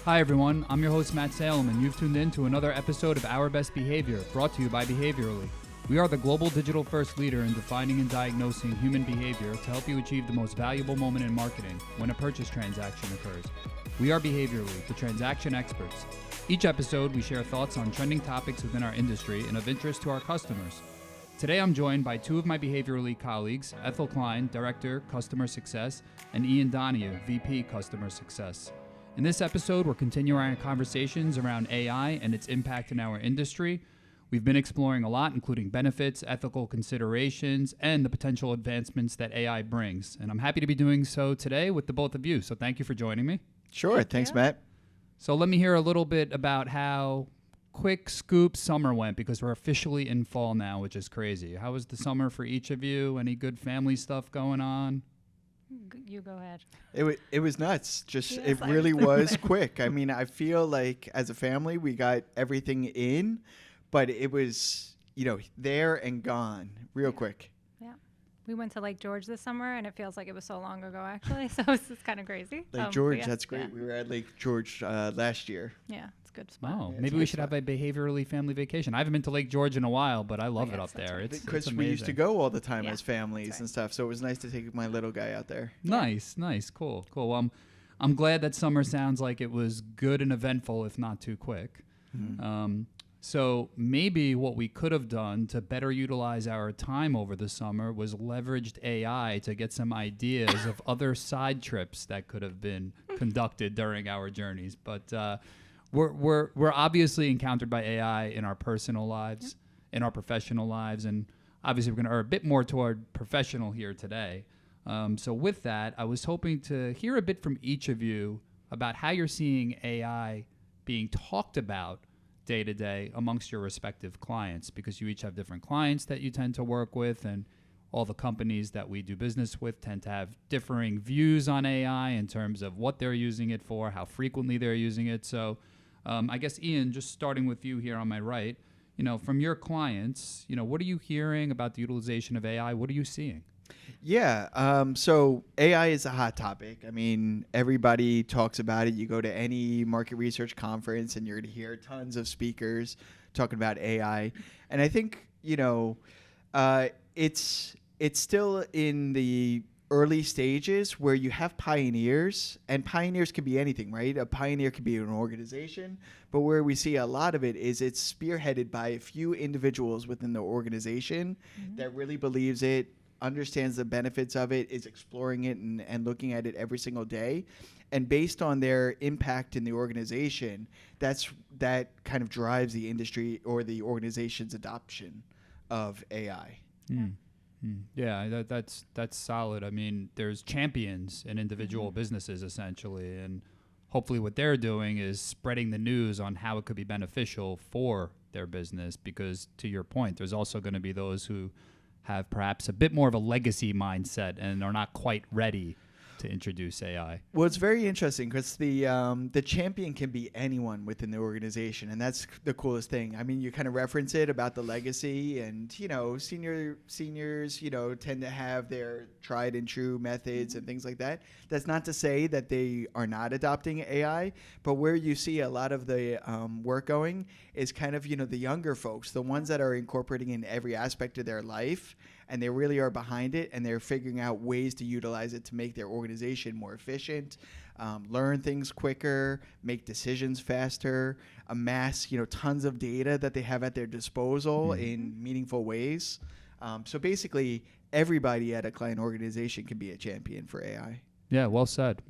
Hi everyone, I'm your host Matt Salem, and you've tuned in to another episode of Our Best Behavior, brought to you by Behaviorally. We are the global digital-first leader in defining and diagnosing human behavior to help you achieve the most valuable moment in marketing when a purchase transaction occurs. We are Behaviorally, the transaction experts. Each episode, we share thoughts on trending topics within our industry and of interest to our customers. Today, I'm joined by two of my Behaviorally colleagues, Ethel Klein, Director, Customer Success, and Ian Donahue, VP, Customer Success. In this episode, we're continuing our conversations around AI and its impact in our industry. We've been exploring a lot, including benefits, ethical considerations, and the potential advancements that AI brings. And I'm happy to be doing so today with the both of you. So thank you for joining me. Sure. Thanks, Matt. So let me hear a little bit about how quick scoop summer went, because we're officially in fall now, which is crazy. How was the summer for each of you? Any good family stuff going on? You go ahead. It was nuts. Just Yes, it really was quick. I mean, I feel like as a family we got everything in, but it was, there and gone real quick. Yeah. We went to Lake George this summer, and it feels like it was so long ago, actually. So it's just kind of crazy. Lake George, yeah, that's great. Yeah. We were at Lake George last year. Yeah, it's a good spot. Oh, Yeah, maybe we should have a Behaviorally family vacation. I haven't been to Lake George in a while, but I love it up that's there. right. It's Because amazing. we used to go all the time Yeah, as families that's and stuff, so it was nice to take my little guy out there. Nice, cool. I'm glad that summer sounds like it was good and eventful, if not too quick. Mm-hmm. So maybe what we could have done to better utilize our time over the summer was leveraged AI to get some ideas of other side trips that could have been conducted during our journeys. But we're obviously encountered by AI in our personal lives, in our professional lives, and obviously we're going to err a bit more toward professional here today. So with that, I was hoping to hear a bit from each of you about how you're seeing AI being talked about day to day amongst your respective clients, because you each have different clients that you tend to work with, and all the companies that we do business with tend to have differing views on AI in terms of what they're using it for, how frequently they're using it. So I guess, Ian, just starting with you here on my right, from your clients, what are you hearing about the utilization of AI? What are you seeing? Yeah, so AI is a hot topic. I mean, everybody talks about it. You go to any market research conference and you're going to hear tons of speakers talking about AI. And I think, it's still in the early stages where you have pioneers, and pioneers can be anything, right? A pioneer could be an organization, but where we see a lot of it is it's spearheaded by a few individuals within the organization that really believes it, understands the benefits of it, is exploring it and looking at it every single day. And based on their impact in the organization, that kind of drives the industry or the organization's adoption of AI. Yeah, that's solid. I mean, there's champions in individual businesses, essentially, and hopefully what they're doing is spreading the news on how it could be beneficial for their business, because to your point, there's also going to be those who have perhaps a bit more of a legacy mindset and are not quite ready to introduce AI. Well, it's very interesting because the champion can be anyone within the organization, and that's the coolest thing. I mean, you kind of reference it about the legacy, and seniors tend to have their tried and true methods and things like that. That's not to say that they are not adopting AI, but where you see a lot of the work going is kind of the younger folks, the ones that are incorporating in every aspect of their life, and they really are behind it, and they're figuring out ways to utilize it to make their organization more efficient, learn things quicker, make decisions faster, amass tons of data that they have at their disposal in meaningful ways. So basically, everybody at a client organization can be a champion for AI. Yeah, well said.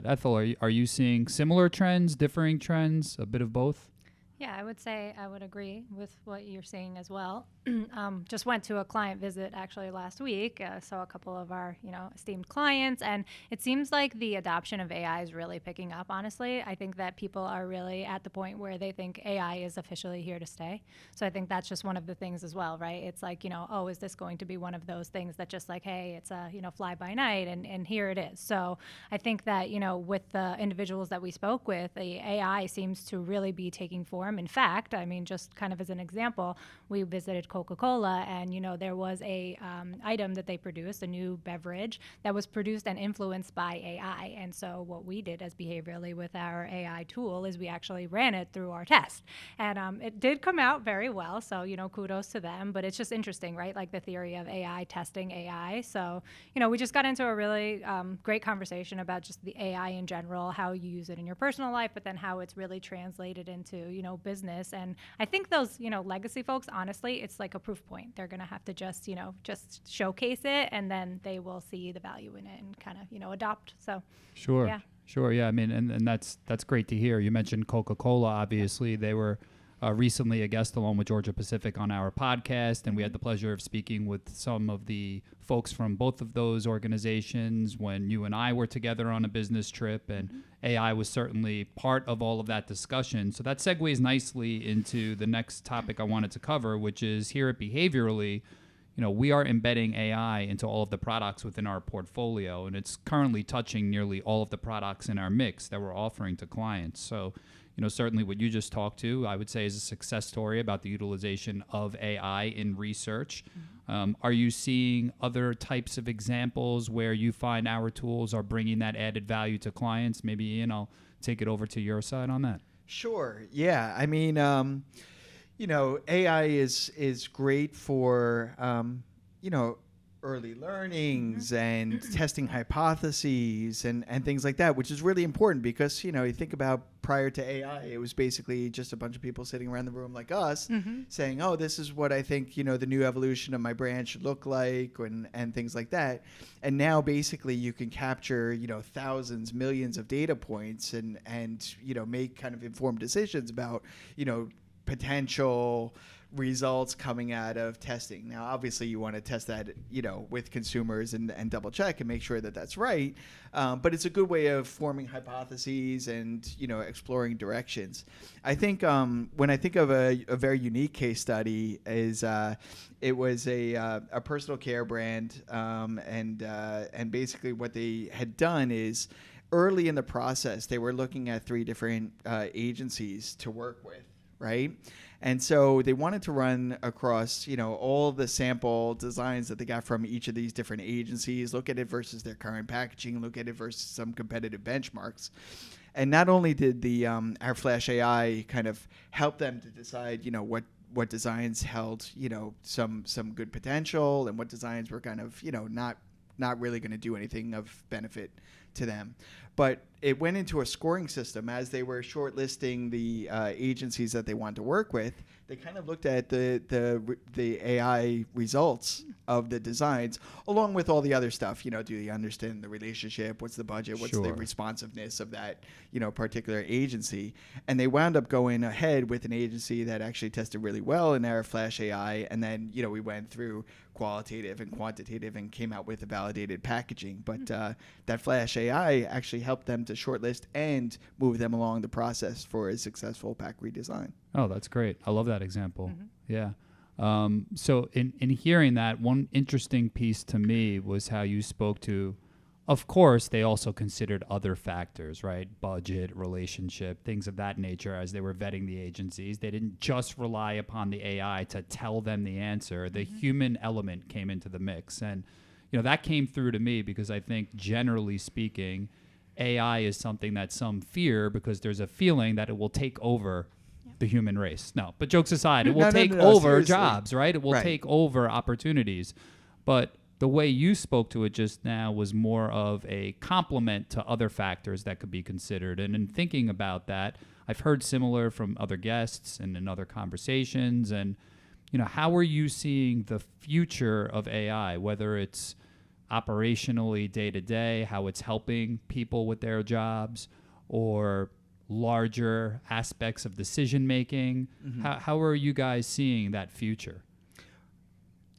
Ethel, are you seeing similar trends, differing trends, a bit of both? Yeah, I would say I would agree with what you're saying as well. Just went to a client visit actually last week, saw a couple of our esteemed clients, and it seems like the adoption of AI is really picking up. Honestly, I think that people are really at the point where they think AI is officially here to stay. So I think that's just one of the things as well, right? It's like oh, is this going to be one of those things that just like, hey, it's a fly by night, and here it is. So I think that with the individuals that we spoke with, the AI seems to really be taking form platform. In fact, I mean, just kind of as an example, we visited Coca-Cola, and there was a item that they produced, a new beverage that was produced and influenced by AI. And so what we did as behaviorally with our AI tool is we actually ran it through our test, and it did come out very well. So kudos to them. But it's just interesting, right? Like the theory of AI testing AI. So we just got into a really great conversation about just the AI in general, how you use it in your personal life, but then how it's really translated into business. And I think those legacy folks, honestly, it's like a proof point. They're going to have to just just showcase it, and then they will see the value in it and kind of adopt. So Sure. Yeah. Sure. Yeah. I mean, and that's great to hear. You mentioned Coca-Cola. Obviously, they were recently a guest along with Georgia Pacific on our podcast, and we had the pleasure of speaking with some of the folks from both of those organizations when you and I were together on a business trip, and AI was certainly part of all of that discussion. So that segues nicely into the next topic I wanted to cover, which is here at Behaviorally, we are embedding AI into all of the products within our portfolio, and it's currently touching nearly all of the products in our mix that we're offering to clients. So, certainly what you just talked to, I would say, is a success story about the utilization of AI in research. Are you seeing other types of examples where you find our tools are bringing that added value to clients? Maybe, Ian, I'll take it over to your side on that. Sure. Yeah. I mean, AI is great for, early learnings and testing hypotheses and things like that, which is really important because, you think about prior to AI, it was basically just a bunch of people sitting around the room like us saying, oh, this is what I think, the new evolution of my brand should look like and things like that. And now basically you can capture, thousands, millions of data points and make kind of informed decisions about, potential results coming out of testing. Now, obviously, you want to test that, with consumers and double check and make sure that that's right. But it's a good way of forming hypotheses and, exploring directions. I think when I think of a very unique case study is it was a personal care brand, and basically what they had done is early in the process, they were looking at 3 different agencies to work with. Right. And so they wanted to run across, all the sample designs that they got from each of these different agencies, look at it versus their current packaging, look at it versus some competitive benchmarks. And not only did the our Flash AI kind of help them to decide, what designs held, some good potential and what designs were kind of, not really going to do anything of benefit to them. But it went into a scoring system as they were shortlisting the agencies that they wanted to work with. They kind of looked at the AI results of the designs along with all the other stuff. Do they understand the relationship? What's the budget? What's the responsiveness of that, particular agency? And they wound up going ahead with an agency that actually tested really well in our Flash AI. And then, we went through qualitative and quantitative and came out with a validated packaging. But that Flash AI actually helped them to shortlist and move them along the process for a successful pack redesign. Oh, that's great. I love that example. Yeah. So in hearing that, one interesting piece to me was how you spoke to, of course, they also considered other factors, right? Budget, relationship, things of that nature as they were vetting the agencies. They didn't just rely upon the AI to tell them the answer. The human element came into the mix. And, that came through to me because I think generally speaking, AI is something that some fear because there's a feeling that it will take over the human race. No, but jokes aside, it will take over seriously. Jobs, right? It will take over opportunities. But the way you spoke to it just now was more of a complement to other factors that could be considered. And in thinking about that, I've heard similar from other guests and in other conversations. And, how are you seeing the future of AI, whether it's operationally day to day, how it's helping people with their jobs, or larger aspects of decision making? How are you guys seeing that future?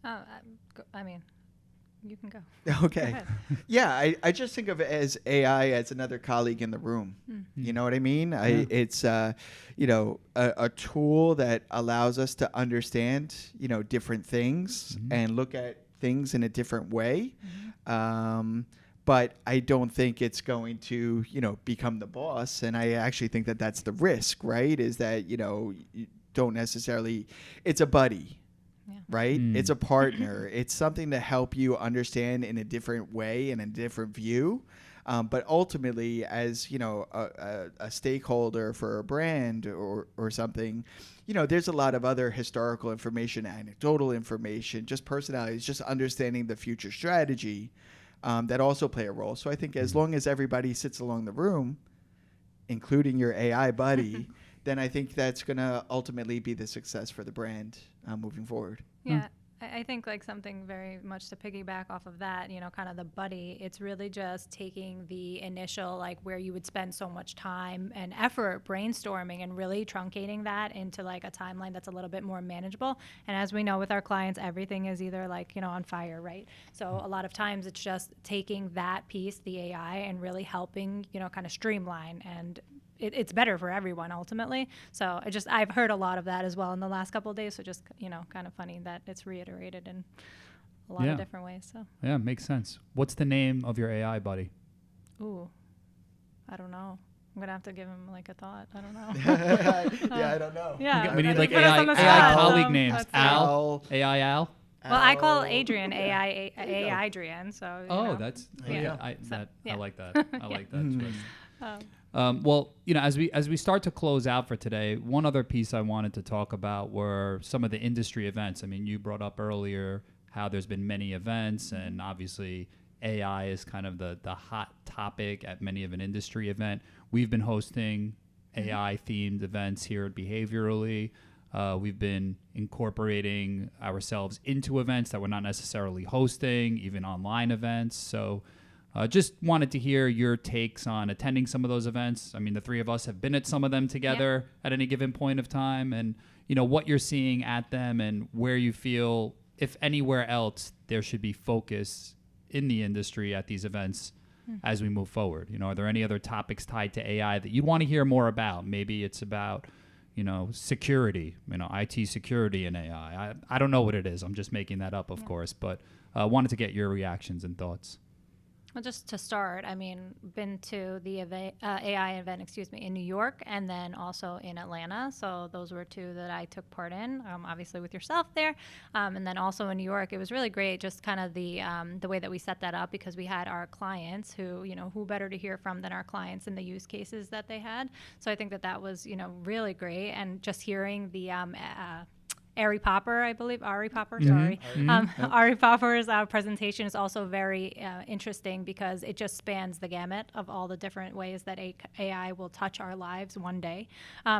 I mean, you can go. Okay. Go yeah, I just think of it as AI as another colleague in the room. You know what I mean? It's a tool that allows us to understand, different things and look at things in a different way. but I don't think it's going to, become the boss. And I actually think that that's the risk, right? Is that, you don't necessarily, it's a buddy. Yeah. Right? It's a partner. It's something to help you understand in a different way and a different view. But ultimately, as a stakeholder for a brand or something, there's a lot of other historical information, anecdotal information, just personalities, just understanding the future strategy that also play a role. So I think as long as everybody sits along the room, including your AI buddy, then I think that's going to ultimately be the success for the brand moving forward. Yeah. I think like something very much to piggyback off of that, kind of the buddy, it's really just taking the initial, like where you would spend so much time and effort brainstorming and really truncating that into like a timeline that's a little bit more manageable. And as we know with our clients, everything is either like, on fire, right? So a lot of times it's just taking that piece, the AI, and really helping, kind of streamline, and it's better for everyone ultimately. So I've heard a lot of that as well in the last couple of days. So just, kind of funny that it's reiterated in a lot of different ways. So yeah, makes sense. What's the name of your AI buddy? Ooh, I don't know. I'm gonna have to give him like a thought. I don't know. Yeah, I don't know. Yeah, We need like put us on the AI spot. colleague names. Al. AI Al. Well, I call Adrian AI Adrian. So That's Yeah. I like that. I like that twist. Well, as we start to close out for today, one other piece I wanted to talk about were some of the industry events. I mean, you brought up earlier how there's been many events, and obviously AI is kind of the hot topic at many of an industry event. We've been hosting AI-themed events here at Behaviorally. We've been incorporating ourselves into events that we're not necessarily hosting, even online events. So just wanted to hear your takes on attending some of those events. I mean, the three of us have been at some of them together at any given point of time, and what you're seeing at them and where you feel, if anywhere else, there should be focus in the industry at these events as we move forward. Are there any other topics tied to AI that you'd want to hear more about? Maybe it's about security, IT security and AI. I don't know what it is. I'm just making that up, of course, but wanted to get your reactions and thoughts. Well, just to start, been to the AI event, in New York, and then also in Atlanta. So those were two that I took part in, obviously with yourself there. And then also in New York, it was really great, just kind of the way that we set that up, because we had our clients who better to hear from than our clients and the use cases that they had. So I think that was, really great. And just hearing the Ari Popper's presentation is also very interesting, because it just spans the gamut of all the different ways that AI will touch our lives one day.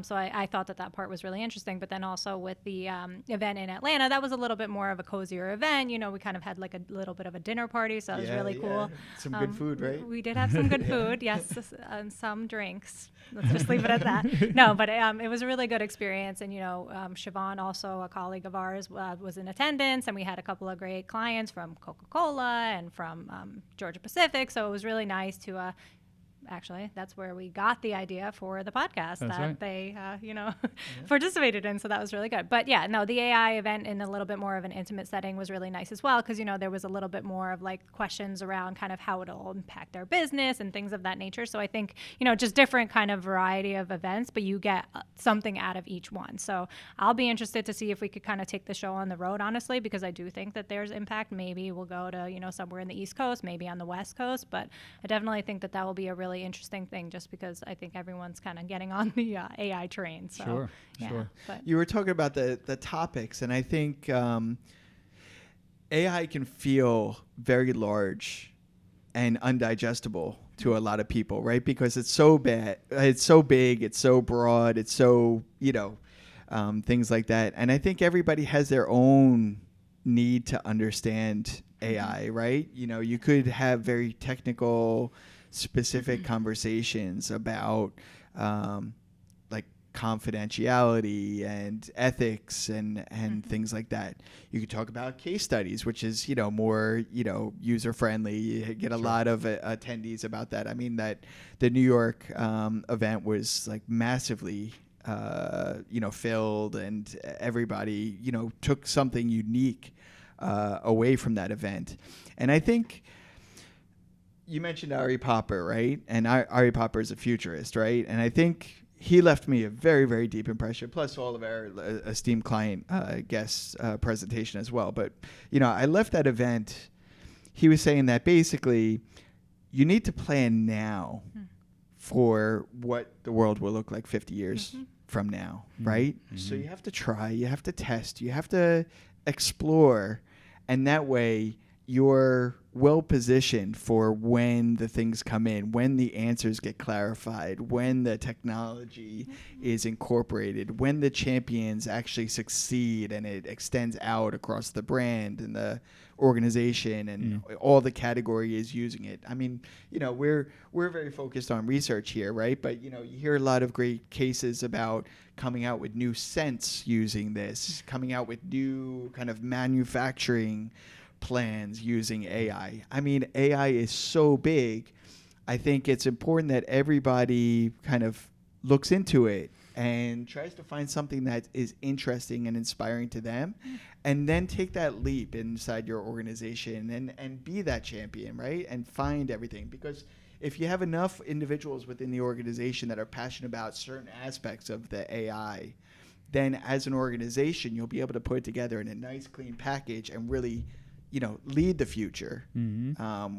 So I thought that part was really interesting. But then also with the event in Atlanta, that was a little bit more of a cozier event. We kind of had like a little bit of a dinner party, so it was really cool. Some good food, right? We did have some good food, yes, and some drinks. Let's just leave it at that. No, but it was a really good experience. And, Siobhan, also a colleague of ours, was in attendance, and we had a couple of great clients from Coca-Cola and from Georgia Pacific. So it was really nice to actually, that's where we got the idea for the podcast they, participated in. So that was really good. But yeah, no, the AI event in a little bit more of an intimate setting was really nice as well, because, there was a little bit more of like questions around kind of how it'll impact their business and things of that nature. So I think, just different kind of variety of events, but you get something out of each one. So I'll be interested to see if we could kind of take the show on the road, honestly, because I do think that there's impact. Maybe we'll go to, somewhere in the East Coast, maybe on the West Coast, but I definitely think that will be a really interesting thing, just because I think everyone's kind of getting on the AI train. So, Sure. But you were talking about the topics, and I think AI can feel very large and undigestible to a lot of people, right? Because it's so bad, it's so big, it's so broad, it's so, things like that. And I think everybody has their own need to understand AI, right? You could have very technical, specific conversations about like confidentiality and ethics and things like that. You could talk about case studies, which is more user friendly. You get a lot of attendees about that. I mean, that the New York event was like massively filled, and everybody took something unique away from that event. And I think you mentioned Ari Popper, right? And Ari Popper is a futurist, right? And I think he left me a very, very deep impression, plus all of our esteemed client guests presentation as well. But, I left that event. He was saying that basically you need to plan now for what the world will look like 50 years from now, right? So you have to try, you have to test, you have to explore, and that way you're well positioned for when the things come in, when the answers get clarified, when the technology is incorporated, when the champions actually succeed and it extends out across the brand and the organization and all the category is using it. I mean, we're very focused on research here, right? But you hear a lot of great cases about coming out with new scents using this, coming out with new kind of manufacturing plans using AI. I mean, AI is so big. I think it's important that everybody kind of looks into it and tries to find something that is interesting and inspiring to them, and then take that leap inside your organization and be that champion, right? And find everything. Because if you have enough individuals within the organization that are passionate about certain aspects of the AI, then as an organization, you'll be able to put it together in a nice, clean package and really lead the future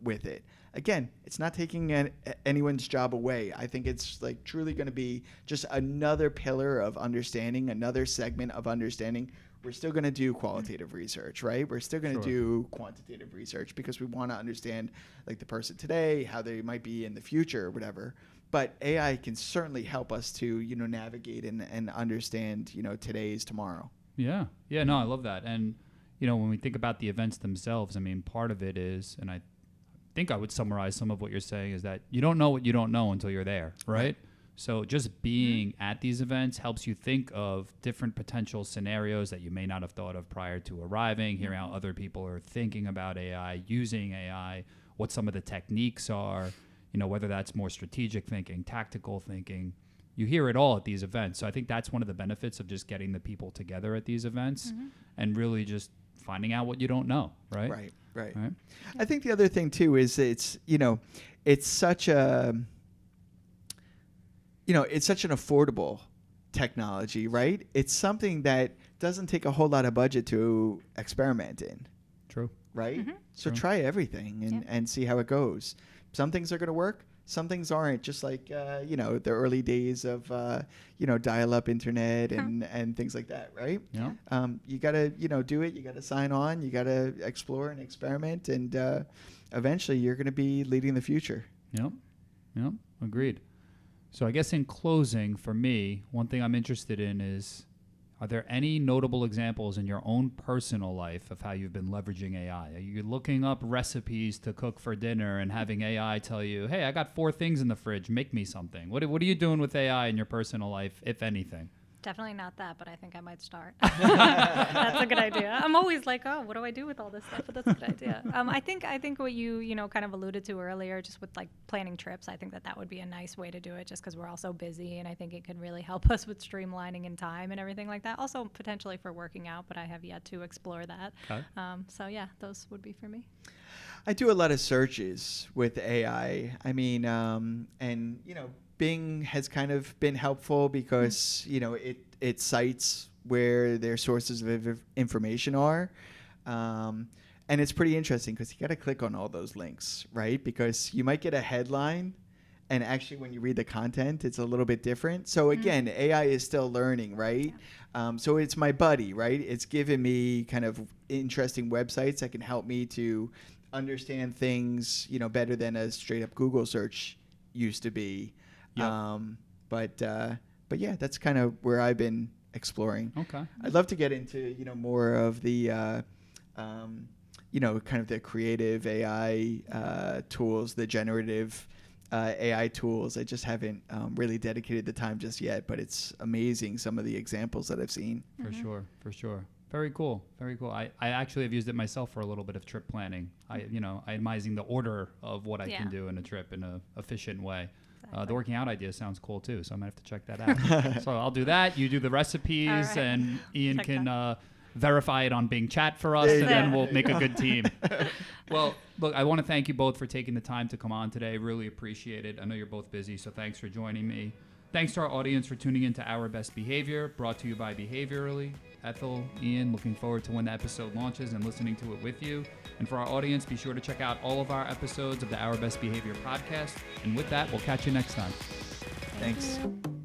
with it. Again, it's not taking anyone's job away. I think it's like truly going to be just another pillar of understanding, another segment of understanding. We're still going to do qualitative research, right? We're still going to do quantitative research because we want to understand like the person today, how they might be in the future or whatever. But AI can certainly help us to, navigate and understand, today's tomorrow. Yeah. Yeah, no, I love that. And when we think about the events themselves, I mean, part of it is, and I think I would summarize some of what you're saying, is that you don't know what you don't know until you're there, right? So just being at these events helps you think of different potential scenarios that you may not have thought of prior to arriving, hearing how other people are thinking about AI, using AI, what some of the techniques are, whether that's more strategic thinking, tactical thinking. You hear it all at these events. So I think that's one of the benefits of just getting the people together at these events and really just finding out what you don't know, right? Right. I think the other thing too is it's such an affordable technology, right? It's something that doesn't take a whole lot of budget to experiment in. True. Right? So try everything and see how it goes. Some things are going to work. Some things aren't, just like, the early days of, dial-up internet and things like that, right? Yeah. You got to, do it. You got to sign on. You got to explore and experiment. And eventually you're going to be leading the future. Yep. Agreed. So I guess in closing, for me, one thing I'm interested in is, are there any notable examples in your own personal life of how you've been leveraging AI? Are you looking up recipes to cook for dinner and having AI tell you, hey, I got 4 things in the fridge, make me something? What are you doing with AI in your personal life, if anything? Definitely not that, but I think I might start. That's a good idea. I'm always like, oh, what do I do with all this stuff? But that's a good idea. I think what you kind of alluded to earlier, just with like planning trips, I think that would be a nice way to do it, just because we're all so busy, and I think it could really help us with streamlining in time and everything like that. Also potentially for working out, but I have yet to explore that. Okay. So yeah, those would be for me. I do a lot of searches with AI. I mean, and Bing has kind of been helpful because it cites where their sources of information are, and it's pretty interesting because you got to click on all those links, right? Because you might get a headline, and actually when you read the content, it's a little bit different. So again, AI is still learning, right? Yeah. So it's my buddy, right? It's given me kind of interesting websites that can help me to understand things, better than a straight up Google search used to be. Yep. But yeah, that's kind of where I've been exploring. Okay. I'd love to get into, more of the, kind of the creative AI tools, the generative AI tools. I just haven't really dedicated the time just yet, but it's amazing some of the examples that I've seen. For sure. Very cool. I actually have used it myself for a little bit of trip planning. Itemizing the order of what I can do in a trip in an efficient way. The working out idea sounds cool too, so I'm gonna have to check that out. So I'll do that. You do the recipes, and Ian can verify it on Bing Chat for us, There you and then go. we'll make a good team. Well, look, I want to thank you both for taking the time to come on today. Really appreciate it. I know you're both busy, so thanks for joining me. Thanks to our audience for tuning in to Our Best Behavior, brought to you by Behaviorally. Ethel, Ian, looking forward to when the episode launches and listening to it with you. And for our audience, be sure to check out all of our episodes of the Our Best Behavior podcast. And with that, we'll catch you next time. Thanks. You.